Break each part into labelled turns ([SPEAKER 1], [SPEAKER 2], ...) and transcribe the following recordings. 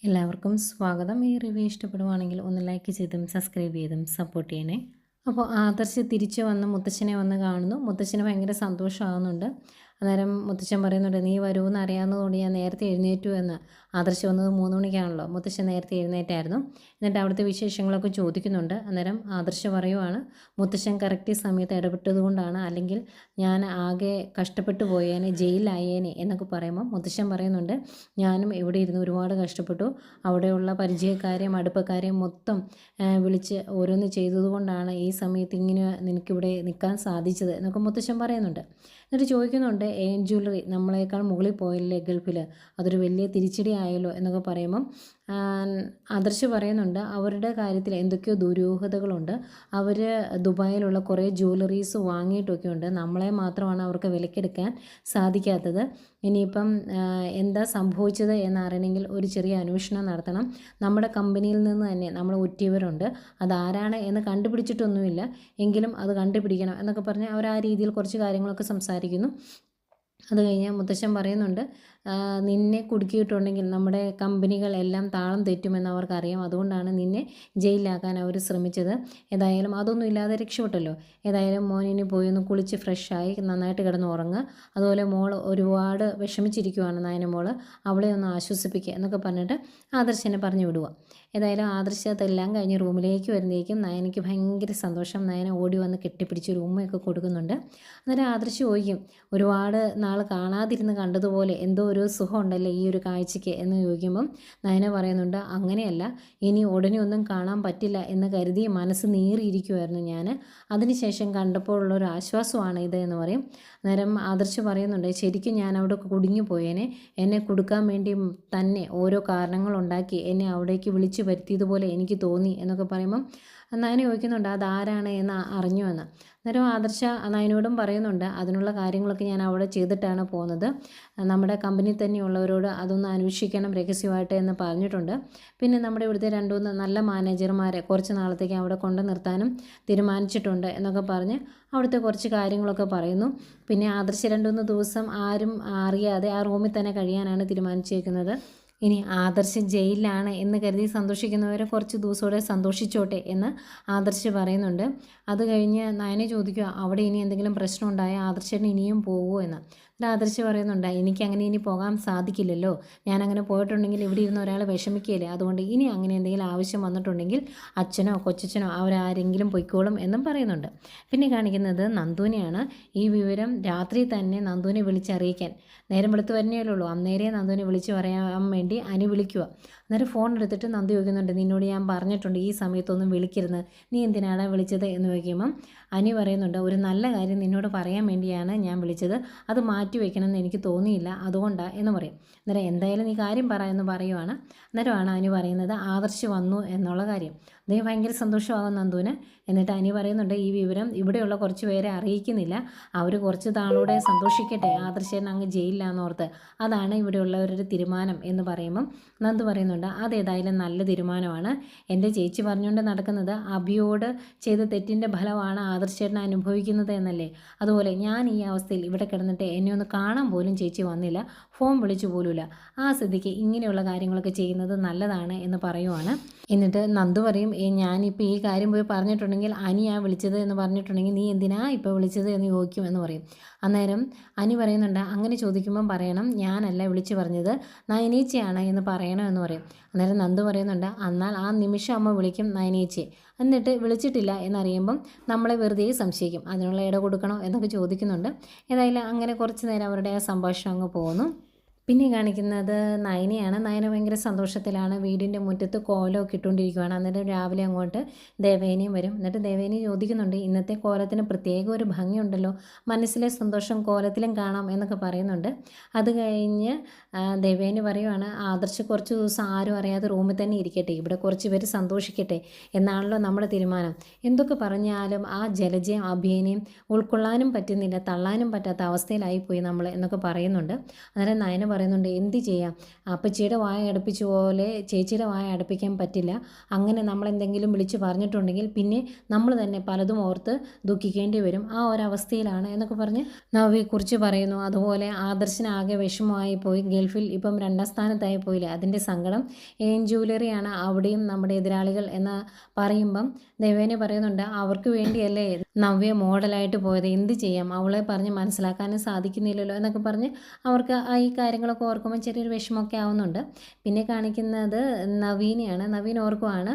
[SPEAKER 1] എല്ലാവർക്കും സ്വാഗതം. ഈ റിവ്യൂ ഇഷ്ടപ്പെടുവാണെങ്കിൽ ഒന്ന് ലൈക്ക് ചെയ്തും സബ്സ്ക്രൈബ് ചെയ്തും സപ്പോർട്ട് ചെയ്യണേ. അപ്പോൾ ആദർശ് തിരിച്ചു വന്ന് മുത്തശ്ശനെ വന്ന് കാണുന്നു. മുത്തശ്ശന് ഭയങ്കര സന്തോഷമാകുന്നുണ്ട്. അന്നേരം മുത്തശ്ശൻ പറയുന്നുണ്ട്, നീ വരുമെന്ന് അറിയാവുന്നതുകൊണ്ട് ഞാൻ നേരത്തെ എഴുന്നേറ്റു എന്ന്. ആദർശ് വന്നത് 3 മണിക്കാണല്ലോ. മുത്തശ്ശൻ നേരത്തെ എഴുന്നേറ്റായിരുന്നു. എന്നിട്ട് അവിടുത്തെ വിശേഷങ്ങളൊക്കെ ചോദിക്കുന്നുണ്ട്. അന്നേരം ആദർശ് പറയുവാണ്, മുത്തശ്ശൻ കറക്റ്റ് സമയത്ത് ഇടപെട്ടത് കൊണ്ടാണ്, അല്ലെങ്കിൽ ഞാൻ ആകെ കഷ്ടപ്പെട്ടു പോയേനെ, ജയിലിലായേനെ എന്നൊക്കെ പറയുമ്പോൾ മുത്തശ്ശൻ പറയുന്നുണ്ട്, ഞാനും ഇവിടെ ഇരുന്ന് ഒരുപാട് കഷ്ടപ്പെട്ടു. അവിടെയുള്ള പരിചയക്കാരെയും അടുപ്പക്കാരെയും മൊത്തം വിളിച്ച് ഓരോന്ന് ചെയ്തതുകൊണ്ടാണ് ഈ സമയത്ത് ഇങ്ങനെ നിനക്കിവിടെ നിൽക്കാൻ സാധിച്ചത് എന്നൊക്കെ മുത്തശ്ശൻ പറയുന്നുണ്ട്. എന്നിട്ട് ചോദിക്കുന്നുണ്ട്, ജ്വല്ലറി നമ്മളെക്കാൾ മുകളിൽ പോയല്ലേ ഗൾഫിൽ, അതൊരു വലിയ തിരിച്ചടി ആയല്ലോ എന്നൊക്കെ പറയുമ്പം ആദർശ് പറയുന്നുണ്ട്, അവരുടെ കാര്യത്തിൽ എന്തൊക്കെയോ ദുരൂഹതകളുണ്ട്. അവർ ദുബായിലുള്ള കുറേ ജ്വല്ലറീസ് വാങ്ങിയിട്ടൊക്കെ ഉണ്ട്. നമ്മളെ മാത്രമാണ് അവർക്ക് വിലക്കെടുക്കാൻ സാധിക്കാത്തത്. ഇനിയിപ്പം എന്താ സംഭവിച്ചത് എന്നറിയണമെങ്കിൽ ഒരു ചെറിയ അന്വേഷണം നടത്തണം. നമ്മുടെ കമ്പനിയിൽ നിന്ന് തന്നെ നമ്മൾ ഒറ്റിയവരുണ്ട്. അതാരാണ് എന്ന് കണ്ടുപിടിച്ചിട്ടൊന്നുമില്ല, എങ്കിലും അത് കണ്ടുപിടിക്കണം എന്നൊക്കെ പറഞ്ഞ് അവർ ആ രീതിയിൽ കുറച്ച് കാര്യങ്ങളൊക്കെ സംസാരിക്കുന്നു. അത് കഴിഞ്ഞ് മുത്തശ്ശൻ പറയുന്നുണ്ട്, നിന്നെ കുടുക്കിയിട്ടുണ്ടെങ്കിൽ നമ്മുടെ കമ്പനികളെല്ലാം താളം തെറ്റുമെന്ന് അവർക്കറിയാം. അതുകൊണ്ടാണ് നിന്നെ ജയിലിലാക്കാൻ അവർ ശ്രമിച്ചത്. ഏതായാലും അതൊന്നും ഇല്ലാതെ രക്ഷപ്പെട്ടല്ലോ. ഏതായാലും മോനിനി പോയി ഒന്ന് കുളിച്ച് ഫ്രഷായി നന്നായിട്ട് കിടന്ന് ഉറങ്ങുക. അതുപോലെ മോൾ ഒരുപാട് വിഷമിച്ചിരിക്കുവാണ് നയന മോൾ, അവളെ ഒന്ന് ആശ്വസിപ്പിക്കുക എന്നൊക്കെ പറഞ്ഞിട്ട് ആദർശനെ പറഞ്ഞു വിടുക. ഏതായാലും ആദർശ് അതെല്ലാം കഴിഞ്ഞ് റൂമിലേക്ക് വരുന്നേക്കും നയനയ്ക്ക് ഭയങ്കര സന്തോഷം. നയന ഓടി വന്ന് കെട്ടിപ്പിടിച്ച് ഒരു ഉമ്മയൊക്കെ കൊടുക്കുന്നുണ്ട്. അന്നേരം ആദർശ് ചോദിക്കും, ഒരുപാട് നാൾ കാണാതിരുന്ന് കണ്ടതുപോലെ എന്തോ ഒരു സുഖം ഉണ്ടല്ലേ ഈ ഒരു കാഴ്ചയ്ക്ക് എന്ന് ചോദിക്കുമ്പം നയന പറയുന്നുണ്ട്, അങ്ങനെയല്ല, ഇനി ഉടനെ ഒന്നും കാണാൻ പറ്റില്ല എന്ന് കരുതി മനസ്സ് നീറിയിരിക്കുമായിരുന്നു ഞാൻ. അതിനുശേഷം കണ്ടപ്പോൾ ഉള്ളൊരു ആശ്വാസമാണ് ഇത് എന്ന് പറയും. അന്നേരം ആദർശ് പറയുന്നുണ്ട്, ശരിക്കും ഞാൻ അവിടെ കുടുങ്ങിപ്പോയേനെ, എന്നെ കൊടുക്കാൻ വേണ്ടി തന്നെ ഓരോ കാരണങ്ങളുണ്ടാക്കി എന്നെ അവിടേക്ക് വിളിച്ചു വരുത്തിയതുപോലെ എനിക്ക് തോന്നി എന്നൊക്കെ പറയുമ്പം നയന ചോദിക്കുന്നുണ്ട്, അതാരാണ് എന്ന് അറിഞ്ഞു എന്ന്. അന്നേരം ആദർശ നയനോടും പറയുന്നുണ്ട്, അതിനുള്ള കാര്യങ്ങളൊക്കെ ഞാൻ അവിടെ ചെയ്തിട്ടാണ് പോകുന്നത്. നമ്മുടെ കമ്പനി തന്നെയുള്ളവരോട് അതൊന്ന് അന്വേഷിക്കണം രഹസ്യമായിട്ട് എന്ന് പറഞ്ഞിട്ടുണ്ട്. പിന്നെ നമ്മുടെ ഇവിടുത്തെ 2-3 നല്ല മാനേജർമാരെ കുറച്ച് നാളത്തേക്ക് അവിടെ കൊണ്ട് നിർത്താനും തീരുമാനിച്ചിട്ടുണ്ട് എന്നൊക്കെ പറഞ്ഞ് അവിടുത്തെ കുറച്ച് കാര്യങ്ങളൊക്കെ പറയുന്നു. പിന്നെ ആദർശ 2-3 ദിവസം ആരും അറിയാതെ ആ റൂമിൽ തന്നെ കഴിയാനാണ് തീരുമാനിച്ചേക്കുന്നത്. ഇനി ആദർശ് ജയിലിലാണ് എന്ന് കരുതി സന്തോഷിക്കുന്നവരെ കുറച്ച് ദിവസത്തോടെ സന്തോഷിച്ചോട്ടെ എന്ന് ആദർശ് പറയുന്നുണ്ട്. അത് കഴിഞ്ഞ് നയനെ ചോദിക്കുക, അവിടെ ഇനി എന്തെങ്കിലും പ്രശ്നം ഉണ്ടായാൽ ആദർശന് ഇനിയും പോകുമോ എന്ന്. ആദർശ് പറയുന്നുണ്ട്, എനിക്കങ്ങനെ ഇനി പോകാൻ സാധിക്കില്ലല്ലോ, ഞാനങ്ങനെ പോയിട്ടുണ്ടെങ്കിൽ ഇവിടെ ഇരുന്ന് ഒരാൾ വിഷമിക്കുകയില്ലേ, അതുകൊണ്ട് ഇനി അങ്ങനെ എന്തെങ്കിലും ആവശ്യം വന്നിട്ടുണ്ടെങ്കിൽ അച്ഛനോ കൊച്ചച്ഛനോ അവരാരെങ്കിലും പൊയ്ക്കോളും എന്നും പറയുന്നുണ്ട്. പിന്നെ കാണിക്കുന്നത് നന്ദുവിനെയാണ്. ഈ വിവരം രാത്രി തന്നെ നന്ദുവിനെ വിളിച്ചറിയിക്കാൻ, നേരം വെളുത്ത് വരുന്നേ ഉള്ളൂ, അന്നേരെ നന്ദുവിനെ വിളിച്ച് പറയാൻ വേണ്ടി അനി വിളിക്കുക. അന്നേരം ഫോൺ എടുത്തിട്ട് നന്ദി ചോദിക്കുന്നുണ്ട്, നിന്നോട് ഞാൻ പറഞ്ഞിട്ടുണ്ട് ഈ സമയത്തൊന്നും വിളിക്കരുത്, നീ എന്തിനാണ് വിളിച്ചത് എന്ന് ചോദിക്കുമ്പം അനി പറയുന്നുണ്ട്, ഒരു നല്ല കാര്യം നിന്നോട് പറയാൻ വേണ്ടിയാണ് ഞാൻ വിളിച്ചത്, അത് മാറ്റി വയ്ക്കണമെന്ന് എനിക്ക് തോന്നിയില്ല, അതുകൊണ്ടാണ് എന്ന് പറയും. അന്നേരം എന്തായാലും നീ കാര്യം പറ എന്ന് പറയുവാണ്. അന്നേരമാണ് അനി പറയുന്നത് ആദർശ് വന്നു എന്നുള്ള കാര്യം. അദ്ദേഹം ഭയങ്കര സന്തോഷമാകും നന്ദുവിന്. എന്നിട്ട് അനി പറയുന്നുണ്ട്, ഈ വിവരം ഇവിടെയുള്ള കുറച്ച് പേരെ അറിയിക്കുന്നില്ല, അവർ കുറച്ച് നാളൂടെ സന്തോഷിക്കട്ടെ, ആദർശൻ അങ്ങ് ജയിലിലാണെന്നോർത്ത്, അതാണ് ഇവിടെയുള്ളവരുടെ തീരുമാനം എന്ന് പറയുമ്പം നന്ദു പറയുന്നുണ്ട്, അതേതായാലും നല്ല തീരുമാനമാണ്. എൻ്റെ ചേച്ചി പറഞ്ഞുകൊണ്ട് നടക്കുന്നത് അഭിയോട് ചെയ്ത തെറ്റിൻ്റെ ഫലമാണ് ആദർശേട്ടൻ അനുഭവിക്കുന്നത് എന്നല്ലേ, അതുപോലെ ഞാൻ ഈ അവസ്ഥയിൽ ഇവിടെ കിടന്നിട്ട് എന്നെ ഒന്ന് കാണാൻ പോലും ചേച്ചി വന്നില്ല, ഫോൺ വിളിച്ചു പോലുമില്ല, ആ സ്ഥിതിക്ക് ഇങ്ങനെയുള്ള കാര്യങ്ങളൊക്കെ ചെയ്യുന്നത് നല്ലതാണ് എന്ന് പറയുവാണ്. എന്നിട്ട് നന്ദു പറയും, ഞാനിപ്പോൾ ഈ കാര്യം പോയി പറഞ്ഞിട്ടുണ്ടെങ്കിൽ അനിയാ വിളിച്ചത് എന്ന് പറഞ്ഞിട്ടുണ്ടെങ്കിൽ നീ എന്തിനാ ഇപ്പോൾ വിളിച്ചത് എന്ന് ചോദിക്കുമെന്ന് പറയും. അന്നേരം അനി പറയുന്നുണ്ട്, അങ്ങനെ ചോദിക്കുമ്പം പറയണം ഞാനല്ല വിളിച്ചു പറഞ്ഞത്, നയനേച്ചിയാണ് എന്ന് പറയണം എന്ന് പറയും. അന്നേരം നന്ദു പറയുന്നുണ്ട്, എന്നാൽ ആ നിമിഷം അമ്മ വിളിക്കും നയനേച്ചിയെ, എന്നിട്ട് വിളിച്ചിട്ടില്ല എന്നറിയുമ്പം നമ്മളെ വെറുതെ സംശയിക്കും, അതിനുള്ള ഇട കൊടുക്കണോ എന്നൊക്കെ ചോദിക്കുന്നുണ്ട്. ഏതായാലും അങ്ങനെ കുറച്ച് നേരം അവരുടെ ആ സംഭാഷണം അങ്ങ് പോകുന്നു. പിന്നെ കാണിക്കുന്നത് നയനയാണ്. നയന ഭയങ്കര സന്തോഷത്തിലാണ്, വീടിൻ്റെ മുറ്റത്ത് കോലമൊക്കെ ഇട്ടുകൊണ്ടിരിക്കുകയാണ്. അന്നേരം രാവിലെ അങ്ങോട്ട് ദേവേനയും വരും. എന്നിട്ട് ദേവേനി ചോദിക്കുന്നുണ്ട്, ഇന്നത്തെ കോലത്തിന് പ്രത്യേക ഒരു ഭംഗിയുണ്ടല്ലോ, മനസ്സിലെ സന്തോഷം കോലത്തിലും കാണാം എന്നൊക്കെ പറയുന്നുണ്ട്. അത് കഴിഞ്ഞ് ദേവേനി പറയുവാണ്, ആദർശ് കുറച്ച് ദിവസം ആരും അറിയാതെ റൂമിൽ തന്നെ ഇരിക്കട്ടെ, ഇവിടെ കുറച്ച് പേര് സന്തോഷിക്കട്ടെ എന്നാണല്ലോ നമ്മുടെ തീരുമാനം. എന്തൊക്കെ പറഞ്ഞാലും ആ ജലജയും അഭിയനെയും ഉൾക്കൊള്ളാനും പറ്റുന്നില്ല, തള്ളാനും പറ്റാത്ത അവസ്ഥയിലായിപ്പോയി നമ്മൾ എന്നൊക്കെ പറയുന്നുണ്ട്. അന്നേരം നയന പറയുന്നുണ്ട്, എന്ത് ചെയ്യാം, അപ്പച്ചിയുടെ വായ അടുപ്പിച്ച പോലെ ചേച്ചിയുടെ വായ അടുപ്പിക്കാൻ പറ്റില്ല, അങ്ങനെ നമ്മളെന്തെങ്കിലും വിളിച്ച് പറഞ്ഞിട്ടുണ്ടെങ്കിൽ പിന്നെ നമ്മൾ തന്നെ പലതും ഓർത്ത് ദുഃഖിക്കേണ്ടി വരും, ആ ഒരവസ്ഥയിലാണ് എന്നൊക്കെ പറഞ്ഞ് നവ്യയെക്കുറിച്ച് പറയുന്നു. അതുപോലെ ആദർശനാകെ വിഷമമായി പോയി, ലൈഫിൽ ഇപ്പം 2ാം സ്ഥാനത്തായി പോയില്ലേ, അതിൻ്റെ സങ്കടം. ജ്വല്ലറിയാണ് അവിടെയും നമ്മുടെ എതിരാളികൾ എന്ന് പറയുമ്പം ദേവേനെ പറയുന്നുണ്ട്, അവർക്ക് വേണ്ടിയല്ലേ നവ്യ മോഡലായിട്ട് പോയത്, എന്ത് ചെയ്യാം, അവളെ പറഞ്ഞ് മനസ്സിലാക്കാനും സാധിക്കുന്നില്ലല്ലോ എന്നൊക്കെ പറഞ്ഞ് അവർക്ക് ഈ കാര്യങ്ങളൊക്കെ ഓർക്കുമ്പോൾ ചെറിയൊരു വിഷമമൊക്കെ ആവുന്നുണ്ട്. പിന്നെ കാണിക്കുന്നത് നവീനെയാണ്. നവീൻ ഓർക്കുവാണ്,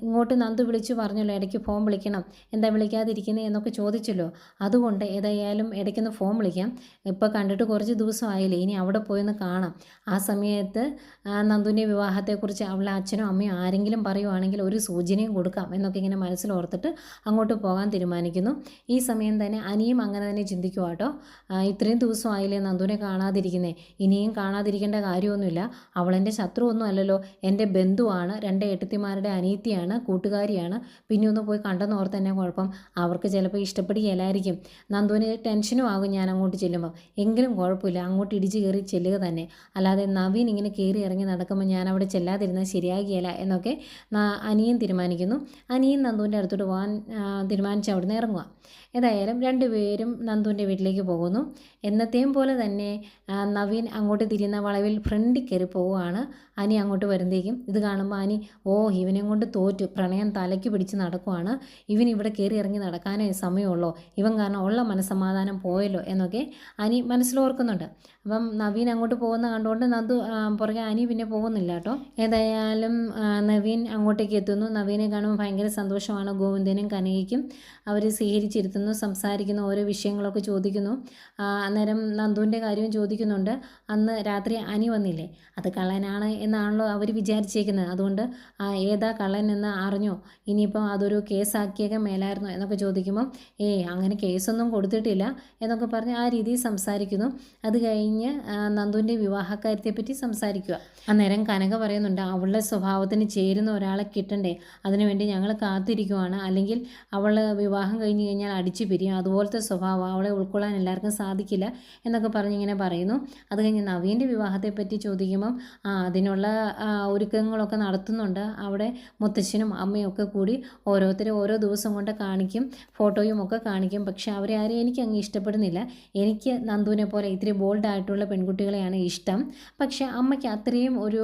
[SPEAKER 1] ഇങ്ങോട്ട് നന്ദു വിളിച്ചു പറഞ്ഞല്ലോ ഇടയ്ക്ക് ഫോൺ വിളിക്കണം, എന്താ വിളിക്കാതിരിക്കുന്നത് എന്നൊക്കെ ചോദിച്ചല്ലോ, അതുകൊണ്ട് ഏതായാലും ഇടയ്ക്കൊന്ന് ഫോൺ വിളിക്കാം, ഇപ്പോൾ കണ്ടിട്ട് കുറച്ച് ദിവസമായില്ലേ, ഇനി അവിടെ പോയൊന്ന് കാണാം. ആ സമയത്ത് നന്ദുവിൻ്റെ വിവാഹത്തെക്കുറിച്ച് അവളുടെ അച്ഛനോ അമ്മയോ ആരെങ്കിലും പറയുവാണെങ്കിൽ ഒരു സൂചനയും കൊടുക്കാം എന്നൊക്കെ ഇങ്ങനെ മനസ്സിലോർത്തിട്ട് അങ്ങോട്ട് പോകാൻ തീരുമാനിക്കുന്നു. ഈ സമയം തന്നെ അനിയും അങ്ങനെ തന്നെ ചിന്തിക്കുക കേട്ടോ, ഇത്രയും ദിവസമായില്ലേ നന്ദുവിനെ കാണാതിരിക്കുന്നത്, ഇനിയും കാണാതിരിക്കേണ്ട കാര്യമൊന്നുമില്ല, അവളെൻ്റെ ശത്രു ഒന്നും അല്ലല്ലോ, എൻ്റെ ബന്ധുവാണ്, 2 ഏട്ടത്തിമാരുടെ അനിയത്തിയാണ്, കൂട്ടുകാരിയാണ്, പിന്നെ ഒന്ന് പോയി കണ്ടെന്ന് ഓർത്ത് തന്നെ കുഴപ്പം, അവർക്ക് ചിലപ്പോൾ ഇഷ്ടപ്പെടുകയില്ലായിരിക്കും, നന്ദുവിന് ടെൻഷനും ആകും ഞാൻ അങ്ങോട്ട് ചെല്ലുമ്പോൾ, എങ്കിലും കുഴപ്പമില്ല അങ്ങോട്ട് ഇടിച്ച് കയറി ചെല്ലുക തന്നെ, അല്ലാതെ നവീൻ ഇങ്ങനെ കയറി ഇറങ്ങി നടക്കുമ്പോൾ ഞാൻ അവിടെ ചെല്ലാതിരുന്നാൽ ശരിയാകുകയില്ല എന്നൊക്കെ അനിയൻ തീരുമാനിക്കുന്നു. അനിയൻ നന്ദുവിൻ്റെ അടുത്തോട്ട് പോകാൻ തീരുമാനിച്ച് അവിടുന്ന് ഇറങ്ങുക. ഏതായാലും രണ്ടുപേരും നന്ദുവിൻ്റെ വീട്ടിലേക്ക് പോകുന്നു. എന്നത്തെയും പോലെ തന്നെ നവീൻ അങ്ങോട്ട് തിരിയുന്ന വളവിൽ ഫ്രണ്ടിൽ കയറി പോവുകയാണ്. അനി അങ്ങോട്ട് വരുന്നതേക്കും ഇത് കാണുമ്പോൾ അനി, ഇവനെ കൊണ്ട് തോറ്റു, പ്രണയം തലയ്ക്ക് പിടിച്ച് നടക്കുവാണ്, ഇവൻ ഇവിടെ കയറി ഇറങ്ങി നടക്കാനേ സമയമുള്ളൂ, ഇവൻ കാരണം ഉള്ള മനസ്സമാധാനം പോയല്ലോ എന്നൊക്കെ അനി മനസ്സിലോർക്കുന്നുണ്ട്. അപ്പം നവീൻ അങ്ങോട്ട് പോകുന്ന കണ്ടുകൊണ്ട് നന്ദു പുറകെ അനി പിന്നെ പോകുന്നില്ല കേട്ടോ. ഏതായാലും നവീൻ അങ്ങോട്ടേക്ക് എത്തുന്നു. നവീനെ കാണുമ്പോൾ ഭയങ്കര സന്തോഷമാണ് ഗോവിന്ദനും കനകയ്ക്കും. അവർ സ്വീകരിച്ചിരുത്തുന്നു, സംസാരിക്കുന്നു, ഓരോ വിഷയങ്ങളൊക്കെ ചോദിക്കുന്നു. അന്നേരം നന്ദുവിൻ്റെ കാര്യവും ചോദിക്കുന്നുണ്ട്. അന്ന് രാത്രി അനി വന്നില്ലേ, അത് കള്ളനാണ് എന്നാണല്ലോ അവർ വിചാരിച്ചേക്കുന്നത്, അതുകൊണ്ട് ഏതാ കള്ളൻ എന്ന് അറിഞ്ഞോ, ഇനിയിപ്പം അതൊരു കേസാക്കിയൊക്കെ മേലായിരുന്നു എന്നൊക്കെ ചോദിക്കുമ്പം അങ്ങനെ കേസൊന്നും കൊടുത്തിട്ടില്ല എന്നൊക്കെ പറഞ്ഞ് ആ രീതിയിൽ സംസാരിക്കുന്നു. അത് കഴിഞ്ഞ് നന്ദുവിൻ്റെ വിവാഹക്കാര്യത്തെപ്പറ്റി സംസാരിക്കുക. അന്നേരം കനക പറയുന്നുണ്ട്, അവളുടെ സ്വഭാവത്തിന് ചേരുന്ന ഒരാളെ കിട്ടണ്ടേ, അതിനുവേണ്ടി ഞങ്ങൾ കാത്തിരിക്കുവാണ്, അല്ലെങ്കിൽ അവൾ വിവാഹം കഴിഞ്ഞ് കഴിഞ്ഞാൽ അടിച്ചു പിരിയും, അതുപോലത്തെ സ്വഭാവം, അവളെ ഉൾക്കൊള്ളാൻ എല്ലാവർക്കും സാധിക്കില്ല എന്നൊക്കെ പറഞ്ഞിങ്ങനെ പറയുന്നു. അത് കഴിഞ്ഞ് നവീൻ്റെ വിവാഹത്തെപ്പറ്റി ചോദിക്കുമ്പം അതിനുള്ള ഒരുക്കങ്ങളൊക്കെ നടത്തുന്നുണ്ട്. അവിടെ മുത്തശ്ശനും അമ്മയും ഒക്കെ കൂടി ഓരോരുത്തരെ ഓരോ ദിവസം കൊണ്ട് കാണിക്കും, ഫോട്ടോയും ഒക്കെ കാണിക്കും. പക്ഷെ അവരെ ആരെയും എനിക്ക് അങ്ങ് ഇഷ്ടപ്പെടുന്നില്ല, എനിക്ക് നന്ദുവിനെ പോലെ ഇത്തിരി ബോൾഡായിട്ടുള്ള പെൺകുട്ടികളെയാണ് ഇഷ്ടം, പക്ഷേ അമ്മയ്ക്ക് അത്രയും ഒരു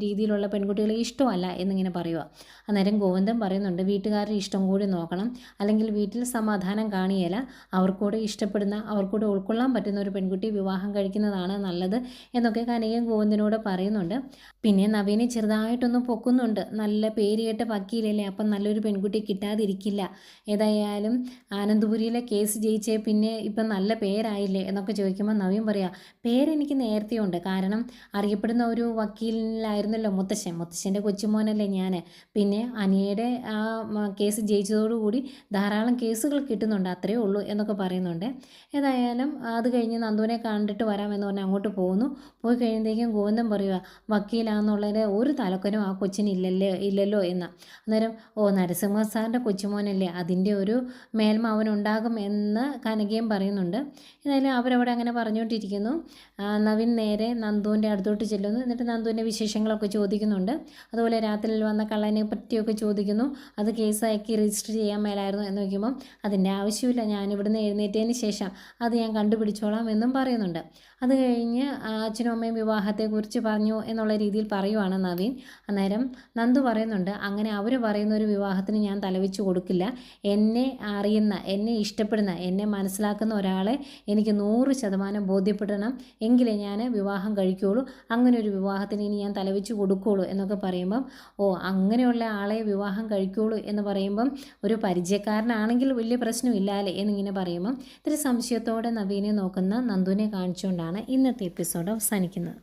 [SPEAKER 1] രീതിയിലുള്ള പെൺകുട്ടികളെ ഇഷ്ടമല്ല എന്നിങ്ങനെ പറയുക. അന്നേരം ഗോവിന്ദൻ പറയുന്നുണ്ട്, വീട്ടുകാരുടെ ഇഷ്ടം കൂടി നോക്കണം, അല്ലെങ്കിൽ വീട്ടിൽ സമാധാനം കാണിയേല, അവർക്കൂടെ ഇഷ്ടപ്പെടുന്ന, അവർക്കൂടെ ഉൾക്കൊള്ളാൻ പറ്റുന്ന ഒരു പെൺകുട്ടി വിവാഹം കഴിക്കുന്നതാണ് നല്ലത് എന്നൊക്കെ കനകയും ഗോവിന്ദനോട് പറയുന്നുണ്ട്. പിന്നെ നവീനെ ചെറുതായിട്ടൊന്ന് പൊക്കുന്നുണ്ട്, നല്ല പേര് കേട്ട വക്കീലല്ലേ, അപ്പം നല്ലൊരു പെൺകുട്ടി കിട്ടാതിരിക്കില്ല, ഏതായാലും ആനന്ദപുരിയിലെ കേസ് ജയിച്ചേ പിന്നെ ഇപ്പം നല്ല പേരായില്ലേ എന്നൊക്കെ ചോദിക്കുമ്പോൾ നവീൻ പറയാം, പേരെനിക്ക് നേരത്തെ ഉണ്ട്, കാരണം അറിയപ്പെടുന്ന ഒരു വക്കീലിലായിരുന്നല്ലോ മുത്തശ്ശൻ്റെ കൊച്ചുമോനല്ലേ ഞാൻ, പിന്നെ അനിയുടെ ആ കേസ് ജയിച്ചതോടുകൂടി ധാരാളം കേസുകൾ കിട്ടുന്നുണ്ട്, അത്രയേ ഉള്ളൂ എന്നൊക്കെ പറയുന്നുണ്ട്. ഏതായാലും അത് കഴിഞ്ഞ് നന്ദുവിനെ കണ്ടിട്ട് വരാമെന്ന് പറഞ്ഞ് അങ്ങോട്ട് പോകുന്നു. പോയി കഴിയുമ്പോഴേക്കും ഗോവിന്ദൻ പറയുക, വക്കീലാണെന്നുള്ളതിൻ്റെ ഒരു തലക്കനും ആ കൊച്ചിന് ഇല്ലല്ലോ എന്ന്. അന്നേരം നരസിംഹ സാറിൻ്റെ കൊച്ചുമോനല്ലേ, അതിൻ്റെ ഒരു മേൽമ അവനുണ്ടാകും എന്ന് കനകയും പറയുന്നുണ്ട്. ഏതായാലും അവരവിടെ അങ്ങനെ പറഞ്ഞുകൊണ്ടിരിക്കുന്നു. നവീൻ നേരെ നന്ദുവിൻ്റെ അടുത്തോട്ട് ചെല്ലുന്നു. എന്നിട്ട് നന്ദുവിൻ്റെ വിശേഷങ്ങളൊക്കെ ചോദിക്കുന്നുണ്ട്. അതുപോലെ രാത്രിയിൽ വന്ന കള്ളനെ പറ്റിയൊക്കെ ചോദിക്കുന്നു. അത് കേസാക്കി രജിസ്റ്റർ ചെയ്യാൻ മേലായിരുന്നു എന്ന് വയ്ക്കുമ്പം അതിൻ്റെ ആവശ്യമില്ല, ഞാനിവിടുന്ന് എഴുന്നേറ്റതിന് ശേഷം അത് ഞാൻ കണ്ടുപിടിച്ചോളാം എന്നും പറയുന്നുണ്ട്. അത് കഴിഞ്ഞ് അച്ഛനും അമ്മയും വിവാഹത്തെക്കുറിച്ച് പറഞ്ഞു എന്നുള്ള രീതിയിൽ പറയുവാണ് നവീൻ. അന്നേരം നന്ദു പറയുന്നുണ്ട്, അങ്ങനെ അവർ പറയുന്ന ഒരു വിവാഹത്തിന് ഞാൻ തലവെച്ച് കൊടുക്കില്ല, എന്നെ അറിയുന്ന, എന്നെ ഇഷ്ടപ്പെടുന്ന, എന്നെ മനസ്സിലാക്കുന്ന ഒരാളെ എനിക്ക് 100% ബോധ്യപ്പെടണം, എങ്കിലേ ഞാൻ വിവാഹം കഴിക്കുകയുള്ളൂ, അങ്ങനെ ഒരു വിവാഹത്തിന് ഇനി ഞാൻ തലവെച്ച് കൊടുക്കുകയുള്ളൂ എന്നൊക്കെ പറയുമ്പം അങ്ങനെയുള്ള ആളെ വിവാഹം കഴിക്കുകയുള്ളൂ എന്ന് പറയുമ്പം ഒരു പരിചയക്കാരനാണെങ്കിൽ വലിയ പ്രശ്നമില്ലാലേ എന്നിങ്ങനെ പറയുമ്പം ഇത്തിരി സംശയത്തോടെ നവീനെ നോക്കുന്ന നന്ദുവിനെ കാണിച്ചുകൊണ്ടാണ് ഇന്നത്തെ എപ്പിസോഡ് അവസാനിക്കുന്നത്.